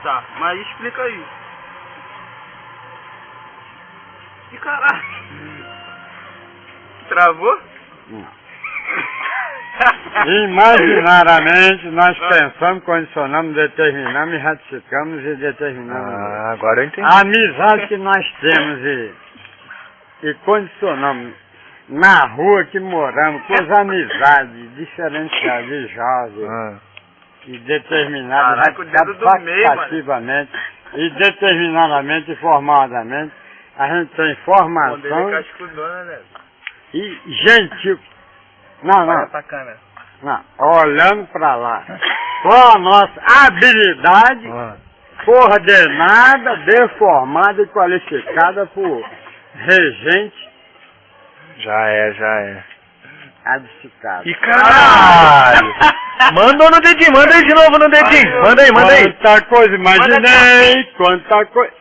Tá, mas explica aí. Que caralho? Travou? Imaginariamente, nós pensamos, condicionamos, determinamos, ratificamos e determinamos. Agora eu entendi. A amizade que nós temos e condicionamos na rua que moramos, com as amizades diferenciadas de jovens e determinadas, Caraca, o dedo do meio, ativamente e determinadamente e formadamente, a gente tem formação e gentil. Não. Não, olhando para lá, com a nossa habilidade coordenada, deformada e qualificada por regente. Já é. Adicado. E caralho! Manda no dedinho, manda aí de novo no dedinho. Manda aí. Quanta coisa, imaginei, quanta coisa.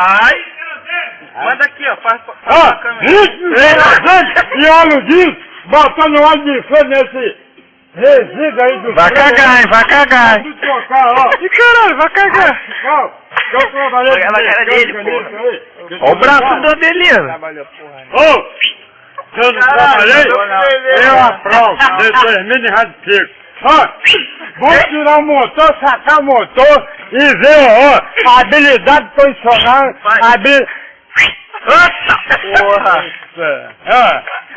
Ai! Manda aqui, ó, faz Ó, a câmera. isso, e óleo disso, botando óleo de freio nesse resíduo aí do Vai cagar, hein? Trocar, ó. E caralho, vai cagar. Não, eu trabalhei Olha a cara dele, porra. Ó o braço do Adelino. Ô, se eu não trabalhei, eu aprovo, determino e ratifico. Ó, vou tirar o motor, sacar o motor e ver, ó, a habilidade condicional, Porra!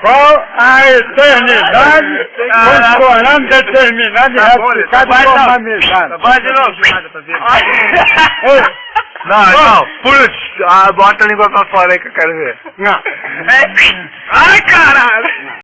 qual a eternidade condicionando, determinada e ratificada e formalizada. Vai de novo! Não, putz, bota a língua pra fora aí que eu quero ver. Não. Ai, caralho!